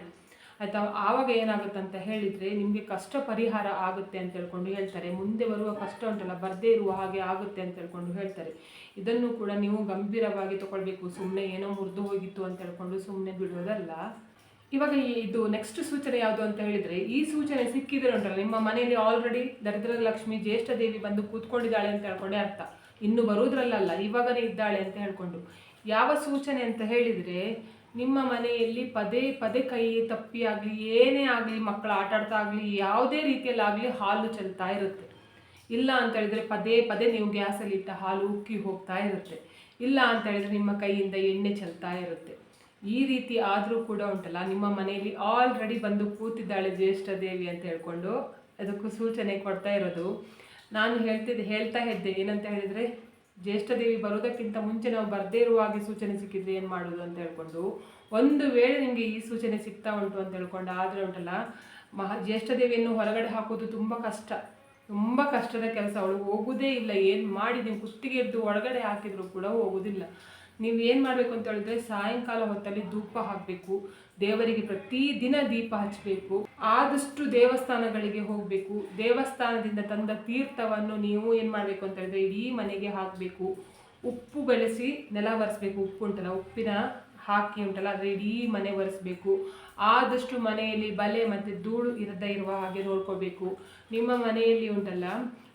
ಆಯಿತಾ. ಆವಾಗ ಏನಾಗುತ್ತೆ ಅಂತ ಹೇಳಿದರೆ ನಿಮಗೆ ಕಷ್ಟ ಪರಿಹಾರ ಆಗುತ್ತೆ ಅಂತ ಹೇಳ್ಕೊಂಡು ಹೇಳ್ತಾರೆ. ಮುಂದೆ ಬರುವ ಕಷ್ಟ ಉಂಟಲ್ಲ ಬರದೇ ಇರುವ ಹಾಗೆ ಆಗುತ್ತೆ ಅಂತ ಹೇಳ್ಕೊಂಡು ಹೇಳ್ತಾರೆ. ಇದನ್ನು ಕೂಡ ನೀವು ಗಂಭೀರವಾಗಿ ತಗೊಳ್ಬೇಕು, ಸುಮ್ಮನೆ ಏನೋ ಮುರಿದು ಹೋಗಿತ್ತು ಅಂತ ಹೇಳ್ಕೊಂಡು ಸುಮ್ಮನೆ ಬಿಡೋದಲ್ಲ. ಇವಾಗ ಇದು ನೆಕ್ಸ್ಟ್ ಸೂಚನೆ ಯಾವುದು ಅಂತ ಹೇಳಿದರೆ, ಈ ಸೂಚನೆ ಸಿಕ್ಕಿದ್ರೆ ಉಂಟಲ್ಲ, ನಿಮ್ಮ ಮನೆಯಲ್ಲಿ ಆಲ್ರೆಡಿ ದರಿದ್ರ ಲಕ್ಷ್ಮಿ ಜ್ಯೇಷ್ಠ ದೇವಿ ಬಂದು ಕೂತ್ಕೊಂಡಿದ್ದಾಳೆ ಅಂತ ಹೇಳ್ಕೊಂಡೆ ಅರ್ಥ. ಇನ್ನು ಬರುವುದ್ರಲ್ಲ, ಇವಾಗನೇ ಇದ್ದಾಳೆ ಅಂತ ಹೇಳ್ಕೊಂಡು. ಯಾವ ಸೂಚನೆ ಅಂತ ಹೇಳಿದರೆ, ನಿಮ್ಮ ಮನೆಯಲ್ಲಿ ಪದೇ ಪದೇ ಕೈ ತಪ್ಪಿ ಆಗಲಿ, ಏನೇ ಆಗಲಿ, ಮಕ್ಕಳು ಆಟ ಆಡ್ತಾ ಆಗಲಿ, ಯಾವುದೇ ರೀತಿಯಲ್ಲಾಗಲಿ ಹಾಲು ಚೆಲ್ತಾ ಇರುತ್ತೆ. ಇಲ್ಲ ಅಂತ ಹೇಳಿದರೆ ಪದೇ ಪದೇ ನೀವು ಗ್ಯಾಸಲ್ಲಿ ಇಟ್ಟ ಹಾಲು ಉಕ್ಕಿ ಹೋಗ್ತಾ ಇರುತ್ತೆ. ಇಲ್ಲ ಅಂತ ಹೇಳಿದರೆ ನಿಮ್ಮ ಕೈಯಿಂದ ಎಣ್ಣೆ ಚೆಲ್ತಾ ಇರುತ್ತೆ. ಈ ರೀತಿ ಆದರೂ ಕೂಡ ಉಂಟಲ್ಲ, ನಿಮ್ಮ ಮನೆಯಲ್ಲಿ ಆಲ್ರೆಡಿ ಬಂದು ಕೂತಿದ್ದಾಳೆ ಜ್ಯೇಷ್ಠ ದೇವಿ ಅಂತ ಹೇಳ್ಕೊಂಡು ಅದಕ್ಕೂ ಸೂಚನೆ ಕೊಡ್ತಾ ಇರೋದು. ನಾನು ಹೇಳ್ತಾ ಇದ್ದೆ ಏನಂತ ಹೇಳಿದರೆ, ಜ್ಯೇಷ್ಠ ದೇವಿ ಬರೋದಕ್ಕಿಂತ ಮುಂಚೆ ನಾವು ಬರದೇ ಇರುವ ಹಾಗೆ ಸೂಚನೆ ಸಿಕ್ಕಿದ್ರೆ ಏನು ಮಾಡೋದು ಅಂತ ಹೇಳ್ಕೊಂಡು, ಒಂದು ವೇಳೆ ನಿಮಗೆ ಈ ಸೂಚನೆ ಸಿಗ್ತಾ ಉಂಟು ಅಂತ ಹೇಳ್ಕೊಂಡು ಆದರೆ ಉಂಟಲ್ಲ, ಜ್ಯೇಷ್ಠ ದೇವಿಯನ್ನು ಹೊರಗಡೆ ಹಾಕೋದು ತುಂಬ ಕಷ್ಟದ ಕೆಲಸ. ಅವಳು ಹೋಗುವುದೇ ಇಲ್ಲ. ಏನು ಮಾಡಿ ನೀವು ಕುತ್ತಿಗೆ ಎದ್ದು ಒಳಗಡೆ ಹಾಕಿದ್ರು ಕೂಡ ಹೋಗೋದಿಲ್ಲ. ನೀವು ಏನು ಮಾಡಬೇಕು ಅಂತ ಹೇಳಿದ್ರೆ, ಸಾಯಂಕಾಲ ಹೊತ್ತಲ್ಲಿ ಧೂಪ ಹಾಕಬೇಕು, ದೇವರಿಗೆ ಪ್ರತಿದಿನ ದೀಪ ಹಚ್ಚಬೇಕು, ಆದಷ್ಟು ದೇವಸ್ಥಾನಗಳಿಗೆ ಹೋಗಬೇಕು. ದೇವಸ್ಥಾನದಿಂದ ತಂದ ತೀರ್ಥವನ್ನು ನೀವು ಏನು ಮಾಡಬೇಕು ಅಂತ ಹೇಳಿದ್ರೆ ಇಡೀ ಮನೆಗೆ ಹಾಕಬೇಕು. ಉಪ್ಪು ಬೆಳೆಸಿ ನೆಲ ಒರೆಸ್ಬೇಕು. ಉಪ್ಪು ಉಂಟಲ್ಲ, ಉಪ್ಪಿನ ಹಾಕಿ ಉಂಟಲ್ಲ, ಆದರೆ ಇಡೀ ಮನೆ ಒರೆಸ್ಬೇಕು. ಆದಷ್ಟು ಮನೆಯಲ್ಲಿ ಬಲೆ ಮತ್ತು ಧೂಳು ಇರದೇ ಇರುವ ಹಾಗೆ ನೋಡ್ಕೋಬೇಕು. ನಿಮ್ಮ ಮನೆಯಲ್ಲಿ ಉಂಟಲ್ಲ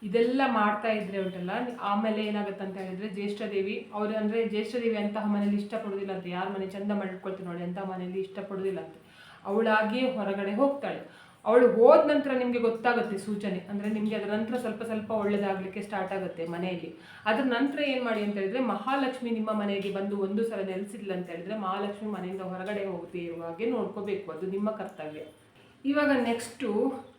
ಇದೆಲ್ಲ ಮಾಡ್ತಾ ಇದ್ರೆ ಉಂಟಲ್ಲ, ಆಮೇಲೆ ಏನಾಗುತ್ತೆ ಅಂತ ಹೇಳಿದ್ರೆ, ಜ್ಯೇಷ್ಠ ದೇವಿ ಅವರು ಅಂದರೆ ಜ್ಯೇಷ್ಠ ದೇವಿ ಅಂತಹ ಮನೇಲಿ ಇಷ್ಟಪಡೋದಿಲ್ಲ ಅಂತ. ಯಾರ ಮನೆ ಚಂದ ಮಾಡಿಕೊಳ್ತೀವಿ ನೋಡಿ ಅಂತಹ ಮನೆಯಲ್ಲಿ ಇಷ್ಟಪಡೋದಿಲ್ಲ ಅಂತ. ಅವಳಾಗಿಯೇ ಹೊರಗಡೆ ಹೋಗ್ತಾಳೆ. ಅವಳು ಹೋದ ನಂತರ ನಿಮಗೆ ಗೊತ್ತಾಗುತ್ತೆ ಸೂಚನೆ, ಅಂದರೆ ನಿಮಗೆ ಅದರ ನಂತರ ಸ್ವಲ್ಪ ಸ್ವಲ್ಪ ಒಳ್ಳೆಯದಾಗಲಿಕ್ಕೆ ಸ್ಟಾರ್ಟ್ ಆಗುತ್ತೆ ಮನೆಯಲ್ಲಿ. ಅದರ ನಂತರ ಏನು ಮಾಡಿ ಅಂತ ಹೇಳಿದ್ರೆ, ಮಹಾಲಕ್ಷ್ಮಿ ನಿಮ್ಮ ಮನೆಗೆ ಬಂದು ಒಂದು ಸಲ ನೆಲೆಸಿಲ್ಲ ಅಂತ ಹೇಳಿದ್ರೆ, ಮಹಾಲಕ್ಷ್ಮಿ ಮನೆಯಿಂದ ಹೊರಗಡೆ ಹೋಗದೇ ಇರುವ ಹಾಗೆ ನೋಡ್ಕೋಬೇಕು. ಅದು ನಿಮ್ಮ ಕರ್ತವ್ಯ. ಇವಾಗ ನೆಕ್ಸ್ಟು,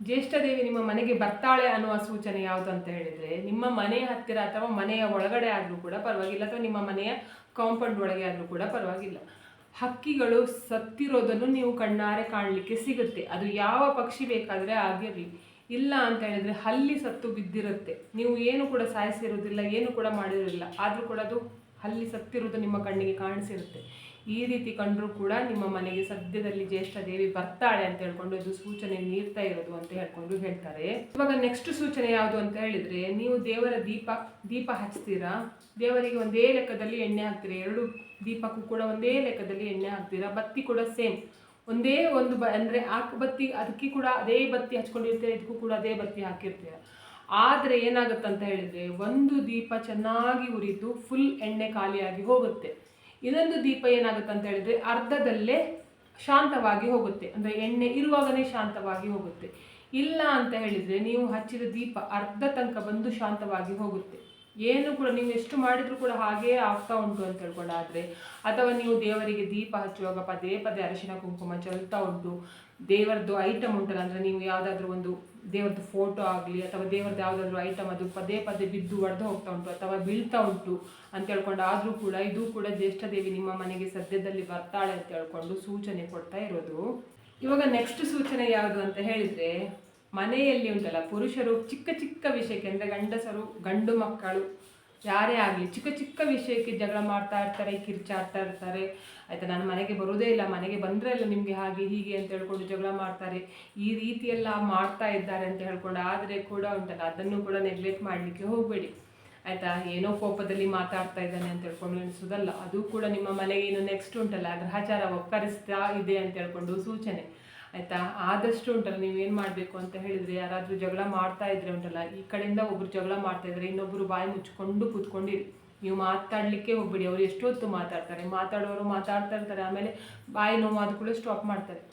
ಜ್ಯೇಷ್ಠ ದೇವಿ ನಿಮ್ಮ ಮನೆಗೆ ಬರ್ತಾಳೆ ಅನ್ನುವ ಸೂಚನೆ ಯಾವುದು ಅಂತ ಹೇಳಿದರೆ, ನಿಮ್ಮ ಮನೆಯ ಹತ್ತಿರ ಅಥವಾ ಮನೆಯ ಒಳಗಡೆ ಆದರೂ ಕೂಡ ಪರವಾಗಿಲ್ಲ, ಅಥವಾ ನಿಮ್ಮ ಮನೆಯ ಕಾಂಪೌಂಡ್ ಒಳಗೆ ಆದರೂ ಕೂಡ ಪರವಾಗಿಲ್ಲ, ಹಕ್ಕಿಗಳು ಸತ್ತಿರೋದನ್ನು ನೀವು ಕಣ್ಣಾರೆ ಕಾಣಲಿಕ್ಕೆ ಸಿಗುತ್ತೆ. ಅದು ಯಾವ ಪಕ್ಷಿ ಬೇಕಾದರೆ ಆಗಿರಲಿ. ಇಲ್ಲ ಅಂತ ಹೇಳಿದರೆ ಹಲ್ಲಿ ಸತ್ತು ಬಿದ್ದಿರುತ್ತೆ, ನೀವು ಏನು ಕೂಡ ಸಾಯಿಸಿರೋದಿಲ್ಲ, ಏನು ಕೂಡ ಮಾಡಿರೋದಿಲ್ಲ, ಆದರೂ ಕೂಡ ಅದು ಹಲ್ಲಿ ಸತ್ತಿರೋದು ನಿಮ್ಮ ಕಣ್ಣಿಗೆ ಕಾಣಿಸಿರುತ್ತೆ. ಈ ರೀತಿ ಕಂಡರೂ ಕೂಡ ನಿಮ್ಮ ಮನೆಗೆ ಸದ್ಯದಲ್ಲಿ ಜ್ಯೇಷ್ಠ ದೇವಿ ಬರ್ತಾಳೆ ಅಂತ ಹೇಳ್ಕೊಂಡು ಅದು ಸೂಚನೆ ನೀಡ್ತಾ ಇರೋದು ಅಂತ ಹೇಳ್ಕೊಂಡು ಹೇಳ್ತಾರೆ. ಇವಾಗ ನೆಕ್ಸ್ಟ್ ಸೂಚನೆ ಯಾವುದು ಅಂತ ಹೇಳಿದರೆ, ನೀವು ದೇವರ ದೀಪ ಹಚ್ತೀರಾ, ದೇವರಿಗೆ ಒಂದೇ ಲೆಕ್ಕದಲ್ಲಿ ಎಣ್ಣೆ ಹಾಕ್ತೀರಾ, 2 ದೀಪಕ್ಕೂ ಕೂಡ ಒಂದೇ ಲೆಕ್ಕದಲ್ಲಿ ಎಣ್ಣೆ ಹಾಕ್ತೀರಾ. ಬತ್ತಿ ಕೂಡ ಸೇಮ್ ಒಂದೇ ಒಂದು ಅಂದರೆ ಬತ್ತಿ, ಅದಕ್ಕೆ ಕೂಡ ಅದೇ ಬತ್ತಿ ಹಚ್ಕೊಂಡಿರ್ತೀರ, ಇದಕ್ಕೂ ಕೂಡ ಅದೇ ಬತ್ತಿ ಹಾಕಿರ್ತೀರ. ಆದರೆ ಏನಾಗುತ್ತಂತ ಹೇಳಿದರೆ, ಒಂದು ದೀಪ ಚೆನ್ನಾಗಿ ಉರಿದು ಫುಲ್ ಎಣ್ಣೆ ಖಾಲಿಯಾಗಿ ಹೋಗುತ್ತೆ. ಇನ್ನೊಂದು ದೀಪ ಏನಾಗುತ್ತೆ ಅಂತ ಹೇಳಿದರೆ ಅರ್ಧದಲ್ಲೇ ಶಾಂತವಾಗಿ ಹೋಗುತ್ತೆ, ಅಂದರೆ ಎಣ್ಣೆ ಇರುವಾಗಲೇ ಶಾಂತವಾಗಿ ಹೋಗುತ್ತೆ. ಇಲ್ಲ ಅಂತ ಹೇಳಿದರೆ ನೀವು ಹಚ್ಚಿದ ದೀಪ ಅರ್ಧ ತನಕ ಬಂದು ಶಾಂತವಾಗಿ ಹೋಗುತ್ತೆ. ಏನು ಕೂಡ ನೀವು ಎಷ್ಟು ಮಾಡಿದರೂ ಕೂಡ ಹಾಗೇ ಆಗ್ತಾ ಉಂಟು ಅಂತ ಹೇಳ್ಕೊಂಡಾದರೆ, ಅಥವಾ ನೀವು ದೇವರಿಗೆ ದೀಪ ಹಚ್ಚುವಾಗ ಪದೇ ಪದೇ ಅರಿಶಿನ ಕುಂಕುಮ ಚೆಲ್ತಾ ಉಂಟು, ದೇವರದ್ದು ಐಟಮ್ ಉಂಟಲ್ಲ, ಅಂದರೆ ನೀವು ಯಾವುದಾದ್ರೂ ಒಂದು ದೇವರದ್ದು ಫೋಟೋ ಆಗಲಿ ಅಥವಾ ದೇವರದ್ದು ಯಾವುದಾದ್ರೂ ಐಟಮ್ ಅದು ಪದೇ ಪದೇ ಬಿದ್ದು ಒಡೆದು ಹೋಗ್ತಾ ಉಂಟು ಅಥವಾ ಬೀಳ್ತಾ ಉಂಟು ಅಂತ ಹೇಳ್ಕೊಂಡು ಆದರೂ ಕೂಡ ಇದು ಕೂಡ ಜ್ಯೇಷ್ಠ ದೇವಿ ನಿಮ್ಮ ಮನೆಗೆ ಸದ್ಯದಲ್ಲಿ ಬರ್ತಾಳೆ ಅಂತ ಹೇಳ್ಕೊಂಡು ಸೂಚನೆ ಕೊಡ್ತಾ ಇರೋದು. ಇವಾಗ ನೆಕ್ಸ್ಟ್ ಸೂಚನೆ ಯಾವುದು ಅಂತ ಹೇಳಿದರೆ, ಮನೆಯಲ್ಲಿ ಉಂಟಲ್ಲ ಪುರುಷರು ಚಿಕ್ಕ ಚಿಕ್ಕ ವಿಷಯಕ್ಕೆ, ಅಂದರೆ ಗಂಡಸರು ಗಂಡು ಮಕ್ಕಳು ಯಾರೇ ಆಗಲಿ ಚಿಕ್ಕ ಚಿಕ್ಕ ವಿಷಯಕ್ಕೆ ಜಗಳ ಮಾಡ್ತಾ ಇರ್ತಾರೆ, ಕಿರ್ಚಾಡ್ತಾ ಇರ್ತಾರೆ. ಆಯಿತಾ, ನಾನು ಮನೆಗೆ ಬರೋದೇ ಇಲ್ಲ, ಮನೆಗೆ ಬಂದರೆ ಇಲ್ಲ ನಿಮಗೆ ಹಾಗೆ ಹೀಗೆ ಅಂತ ಹೇಳ್ಕೊಂಡು ಜಗಳ ಮಾಡ್ತಾರೆ. ಈ ರೀತಿಯೆಲ್ಲ ಮಾಡ್ತಾ ಇದ್ದಾರೆ ಅಂತ ಹೇಳ್ಕೊಂಡು ಆದರೆ ಕೂಡ ಉಂಟಲ್ಲ, ಅದನ್ನು ಕೂಡ ನೆಗ್ಲೆಕ್ಟ್ ಮಾಡಲಿಕ್ಕೆ ಹೋಗಬೇಡಿ. ಆಯಿತಾ, ಏನೋ ಕೋಪದಲ್ಲಿ ಮಾತಾಡ್ತಾ ಇದ್ದಾನೆ ಅಂತ ಹೇಳ್ಕೊಂಡು ಎಣಿಸೋದಲ್ಲ. ಅದು ಕೂಡ ನಿಮ್ಮ ಮನೆಗೆ ಇನ್ನು ನೆಕ್ಸ್ಟ್ ಉಂಟಲ್ಲ ಗ್ರಹಚಾರ ಒಕ್ಕರಿಸ್ತಾ ಇದೆ ಅಂತ ಹೇಳ್ಕೊಂಡು ಸೂಚನೆ. ಆಯಿತಾ, ಆದಷ್ಟು ಉಂಟಲ್ಲ ನೀವೇನು ಮಾಡಬೇಕು ಅಂತ ಹೇಳಿದರೆ, ಯಾರಾದರೂ ಜಗಳ ಮಾಡ್ತಾ ಇದ್ರೆ ಉಂಟಲ್ಲ, ಈ ಕಡೆಯಿಂದ ಒಬ್ಬರು ಜಗಳ ಮಾಡ್ತಾ ಇದ್ದಾರೆ, ಇನ್ನೊಬ್ಬರು ಬಾಯಿ ಮುಚ್ಕೊಂಡು ಕೂತ್ಕೊಂಡಿರಿ. ನೀವು ಮಾತಾಡಲಿಕ್ಕೆ ಹೋಗ್ಬೇಡಿ. ಅವರು ಎಷ್ಟೊತ್ತು ಮಾತಾಡೋರು ಮಾತಾಡ್ತಾ ಇರ್ತಾರೆ, ಆಮೇಲೆ ಬಾಯಿ ನೋವಾದ ಕೂಡ ಸ್ಟಾಪ್ ಮಾಡ್ತಾರೆ.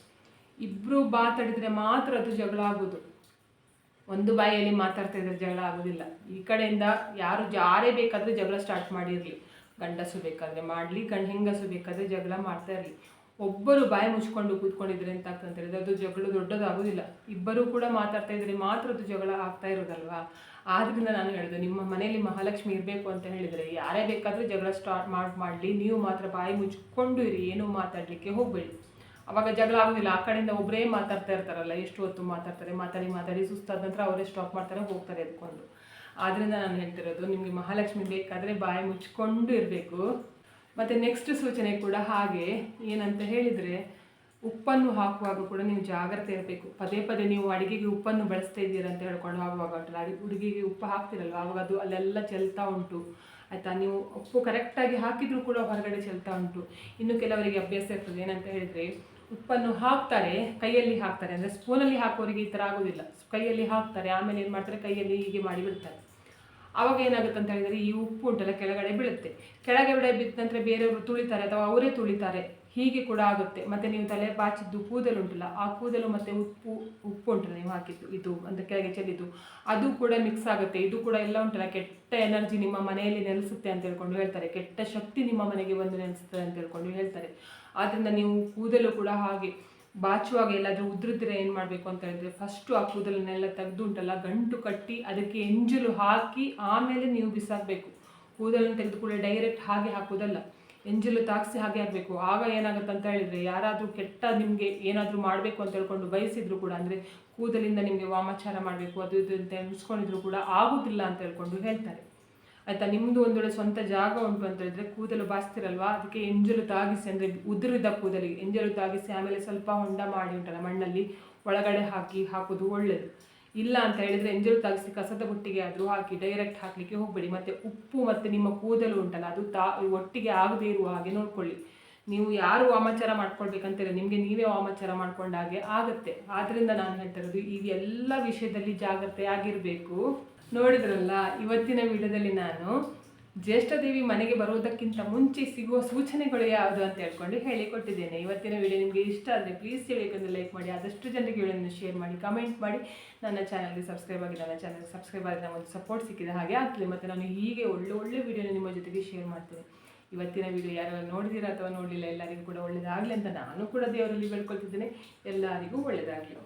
ಇಬ್ಬರು ಮಾತಾಡಿದರೆ ಮಾತ್ರ ಅದು ಜಗಳ ಆಗೋದು. ಒಂದು ಬಾಯಿಯಲ್ಲಿ ಮಾತಾಡ್ತಾ ಇದ್ರೆ ಜಗಳ ಆಗೋದಿಲ್ಲ. ಈ ಕಡೆಯಿಂದ ಯಾರೇ ಬೇಕಾದರೆ ಜಗಳ ಸ್ಟಾರ್ಟ್ ಮಾಡಿರಲಿ, ಗಂಡಸು ಬೇಕಾದರೆ ಮಾಡಲಿ, ಹೆಂಗಸು ಬೇಕಾದರೆ ಜಗಳ ಮಾಡ್ತಾ ಇರಲಿ. ಒಬ್ಬರು ಬಾಯಿ ಮುಚ್ಕೊಂಡು ಕೂತ್ಕೊಂಡಿದ್ರೆ ಅಂತ ಆಗ್ತಂತ ಹೇಳಿದ್ರೆ ಅದು ಜಗಳ ದೊಡ್ಡದಾಗೋದಿಲ್ಲ. ಇಬ್ಬರೂ ಕೂಡ ಮಾತಾಡ್ತಾ ಇದ್ರೆ ಮಾತ್ರ ಅದು ಜಗಳ ಆಗ್ತಾ ಇರೋದಲ್ವಾ. ಆದ್ದರಿಂದ ನಾನು ಹೇಳಿದೆ, ನಿಮ್ಮ ಮನೆಯಲ್ಲಿ ಮಹಾಲಕ್ಷ್ಮಿ ಇರಬೇಕು ಅಂತ ಹೇಳಿದರೆ ಯಾರೇ ಬೇಕಾದರೂ ಜಗಳ ಸ್ಟಾರ್ಟ್ ಮಾಡಲಿ, ನೀವು ಮಾತ್ರ ಬಾಯಿ ಮುಚ್ಕೊಂಡು ಇರಿ, ಏನೂ ಮಾತಾಡಲಿಕ್ಕೆ ಹೋಗಬೇಡಿ. ಅವಾಗ ಜಗಳ ಆಗೋದಿಲ್ಲ. ಆ ಕಡೆಯಿಂದ ಒಬ್ಬರೇ ಮಾತಾಡ್ತಾ ಇರ್ತಾರಲ್ಲ, ಎಷ್ಟು ಹೊತ್ತು ಮಾತಾಡ್ತಾರೆ, ಮಾತಾಡಿ ಸುಸ್ತಾದ ನಂತರ ಅವರೇ ಸ್ಟಾಪ್ ಮಾಡ್ತಾರೆ, ಹೋಗ್ತಾರೆ ಎದ್ಕೊಂಡು. ಆದ್ದರಿಂದ ನಾನು ಹೇಳ್ತಿರೋದು, ನಿಮಗೆ ಮಹಾಲಕ್ಷ್ಮಿ ಬೇಕಾದರೆ ಬಾಯಿ ಮುಚ್ಕೊಂಡು ಇರಬೇಕು. ಮತ್ತು ನೆಕ್ಸ್ಟ್ ಸೂಚನೆ ಕೂಡ ಹಾಗೆ ಏನಂತ ಹೇಳಿದರೆ, ಉಪ್ಪನ್ನು ಹಾಕುವಾಗ ಕೂಡ ನೀವು ಜಾಗ್ರತೆ ಇರಬೇಕು. ಪದೇ ಪದೇ ನೀವು ಅಡುಗೆಗೆ ಉಪ್ಪನ್ನು ಬಳಸ್ತಾ ಇದ್ದೀರಾ ಅಂತ ಹೇಳ್ಕೊಂಡು ಆಗುವಾಗ ಉಂಟಲ್ಲ, ಹುಡುಗಿಗೆ ಉಪ್ಪು ಹಾಕ್ತಿರಲ್ಲ, ಆವಾಗ ಅದು ಅಲ್ಲೆಲ್ಲ ಚೆಲ್ತಾ ಉಂಟು. ಆಯಿತಾ, ನೀವು ಉಪ್ಪು ಕರೆಕ್ಟಾಗಿ ಹಾಕಿದರೂ ಕೂಡ ಹೊರಗಡೆ ಚೆಲ್ತಾ ಉಂಟು. ಇನ್ನು ಕೆಲವರಿಗೆ ಅಭ್ಯಾಸ ಇರ್ತದೆ ಏನಂತ ಹೇಳಿದರೆ, ಉಪ್ಪನ್ನು ಹಾಕ್ತಾರೆ, ಕೈಯಲ್ಲಿ ಹಾಕ್ತಾರೆ, ಅಂದರೆ ಸ್ಪೂನಲ್ಲಿ ಹಾಕೋರಿಗೆ ಈ ಥರ ಆಗೋದಿಲ್ಲ, ಕೈಯಲ್ಲಿ ಹಾಕ್ತಾರೆ, ಆಮೇಲೆ ಏನು ಮಾಡ್ತಾರೆ ಕೈಯಲ್ಲಿ ಹೀಗೆ ಮಾಡಿ ಬಿಡ್ತಾರೆ. ಆವಾಗ ಏನಾಗುತ್ತೆ ಅಂತ ಹೇಳಿದರೆ ಈ ಉಪ್ಪು ಉಂಟಲ್ಲ ಕೆಳಗಡೆ ಬೀಳುತ್ತೆ. ಕೆಳಗಡೆ ಬಿದ್ದ ನಂತರ ಬೇರೆಯವರು ತುಳಿತಾರೆ ಅಥವಾ ಅವರೇ ತುಳಿತಾರೆ, ಹೀಗೆ ಕೂಡ ಆಗುತ್ತೆ. ಮತ್ತು ನೀವು ತಲೆ ಬಾಚಿದ್ದು ಕೂದಲು ಉಂಟಲ್ಲ, ಆ ಕೂದಲು ಮತ್ತು ಉಪ್ಪು ಉಂಟಲ್ಲ ನೀವು ಹಾಕಿದ್ದು ಇದು ಅಂತ ಕೆಳಗೆ ಚೆಲ್ಲಿದ್ದು, ಅದು ಕೂಡ ಮಿಕ್ಸ್ ಆಗುತ್ತೆ. ಇದು ಕೂಡ ಎಲ್ಲ ಉಂಟಲ್ಲ ಕೆಟ್ಟ ಎನರ್ಜಿ ನಿಮ್ಮ ಮನೆಯಲ್ಲಿ ನೆಲೆಸುತ್ತೆ ಅಂತ ಹೇಳ್ಕೊಂಡು ಹೇಳ್ತಾರೆ, ಕೆಟ್ಟ ಶಕ್ತಿ ನಿಮ್ಮ ಮನೆಗೆ ಬಂದು ನೆಲೆಸುತ್ತದೆ ಅಂತ ಹೇಳ್ಕೊಂಡು ಹೇಳ್ತಾರೆ. ಆದ್ದರಿಂದ ನೀವು ಕೂದಲು ಕೂಡ ಹಾಗೆ ಬಾಚುವಾಗ ಎಲ್ಲಾದರೂ ಉದುರಿದ್ರೆ ಏನು ಮಾಡಬೇಕು ಅಂತ ಹೇಳಿದ್ರೆ, ಫಸ್ಟು ಆ ಕೂದಲನ್ನೆಲ್ಲ ತೆಗೆದು ಉಂಟಲ್ಲ ಗಂಟು ಕಟ್ಟಿ ಅದಕ್ಕೆ ಎಂಜಲು ಹಾಕಿ ಆಮೇಲೆ ನೀವು ಬಿಸಾಕಬೇಕು. ಕೂದಲನ್ನು ತೆಗೆದು ಕೂಡ ಡೈರೆಕ್ಟ್ ಹಾಗೆ ಹಾಕೋದಲ್ಲ, ಎಂಜಲು ತಾಗಿಸಿ ಹಾಗೆ ಆಗಬೇಕು. ಆಗ ಏನಾಗುತ್ತೆ ಅಂತ ಹೇಳಿದರೆ, ಯಾರಾದರೂ ಕೆಟ್ಟ ನಿಮಗೆ ಏನಾದರೂ ಮಾಡಬೇಕು ಅಂತ ಹೇಳ್ಕೊಂಡು ಬಯಸಿದ್ರು ಕೂಡ, ಅಂದರೆ ಕೂದಲಿಂದ ನಿಮಗೆ ವಾಮಾಚಾರ ಮಾಡಬೇಕು ಅದು ಇದು ಅಂತ ಎಣಿಸ್ಕೊಂಡಿದ್ರು ಕೂಡ ಆಗೋದಿಲ್ಲ ಅಂತ ಹೇಳ್ಕೊಂಡು ಹೇಳ್ತಾರೆ. ಆಯಿತಾ, ನಿಮ್ಮದು ಒಂದು ವೇಳೆ ಸ್ವಂತ ಜಾಗ ಉಂಟು ಅಂತ ಹೇಳಿದ್ರೆ ಕೂದಲು ಬಾಚ್ತಿರಲ್ವಾ, ಅದಕ್ಕೆ ಎಂಜಲು ತಾಗಿಸಿ, ಅಂದರೆ ಉದುರಿದ ಕೂದಲಿಗೆ ಎಂಜಲು ತಾಗಿಸಿ ಆಮೇಲೆ ಸ್ವಲ್ಪ ಹೊಂಡ ಮಾಡಿ ಉಂಟಲ್ಲ ಮಣ್ಣಲ್ಲಿ ಒಳಗಡೆ ಹಾಕೋದು ಒಳ್ಳೆಯದು. ಇಲ್ಲ ಅಂತ ಹೇಳಿದರೆ ಎಂಜಲು ತಾಗಿಸಿ ಕಸದ ಬುಟ್ಟಿಗೆ ಆದರೂ ಹಾಕಿ, ಡೈರೆಕ್ಟ್ ಹಾಕಲಿಕ್ಕೆ ಹೋಗಬೇಡಿ. ಮತ್ತು ಉಪ್ಪು ಮತ್ತು ನಿಮ್ಮ ಕೂದಲು ಉಂಟಲ್ಲ ಅದು ಒಟ್ಟಿಗೆ ಆಗದೇ ಇರುವ ಹಾಗೆ ನೋಡ್ಕೊಳ್ಳಿ. ನೀವು ಯಾರು ವಾಮಾಚಾರ ಮಾಡ್ಕೊಳ್ಬೇಕಂತೀರ, ನಿಮಗೆ ನೀವೇ ವಾಮಾಚಾರ ಮಾಡ್ಕೊಂಡ ಹಾಗೆ ಆಗುತ್ತೆ. ಆದ್ದರಿಂದ ನಾನು ಹೇಳ್ತಾ ಇರೋದು ಈ ಎಲ್ಲ ವಿಷಯದಲ್ಲಿ ಜಾಗ್ರತೆ ಆಗಿರಬೇಕು. ನೋಡಿದ್ರಲ್ಲ, ಇವತ್ತಿನ ವಿಡಿಯೋದಲ್ಲಿ ನಾನು ಜ್ಯೇಷ್ಠದೇವಿ ಮನೆಗೆ ಬರುವುದಕ್ಕಿಂತ ಮುಂಚೆ ಸಿಗುವ ಸೂಚನೆಗಳು ಯಾವುದು ಅಂತ ಹೇಳ್ಕೊಂಡು ಹೇಳಿಕೊಟ್ಟಿದ್ದೇನೆ. ಇವತ್ತಿನ ವಿಡಿಯೋ ನಿಮಗೆ ಇಷ್ಟ ಆದರೆ ಪ್ಲೀಸ್ ಹೇಳಬೇಕಂದ್ರೆ ಲೈಕ್ ಮಾಡಿ, ಆದಷ್ಟು ಜನರಿಗೆ ವಿಡಿಯೋನ ಶೇರ್ ಮಾಡಿ, ಕಮೆಂಟ್ ಮಾಡಿ. ನನ್ನ ಚಾನಲ್ಗೆ ಸಬ್ಸ್ಕ್ರೈಬ್ ಆಗಿ, ನನ್ನ ಚಾನಲ್ಗೆ ಸಬ್ಸ್ಕ್ರೈಬ್ ಆದರೆ ಒಂದು ಸಪೋರ್ಟ್ ಸಿಕ್ಕಿದ ಹಾಗೆ ಆಗ್ತದೆ. ಮತ್ತು ನಾನು ಹೀಗೆ ಒಳ್ಳೆ ವಿಡಿಯೋನ ನಿಮ್ಮ ಜೊತೆಗೆ ಶೇರ್ ಮಾಡ್ತೇನೆ. ಇವತ್ತಿನ ವಿಡಿಯೋ ಯಾರೆಲ್ಲ ನೋಡಿದ್ದೀರಾ ಅಥವಾ ನೋಡಲಿಲ್ಲ ಎಲ್ಲರಿಗೂ ಕೂಡ ಒಳ್ಳೆಯದಾಗಲಿ ಅಂತ ನಾನು ಕೂಡ ದೇವರಲ್ಲಿ ಬೇಡ್ಕೊಳ್ತಿದ್ದೇನೆ. ಎಲ್ಲರಿಗೂ ಒಳ್ಳೆಯದಾಗಲಿ.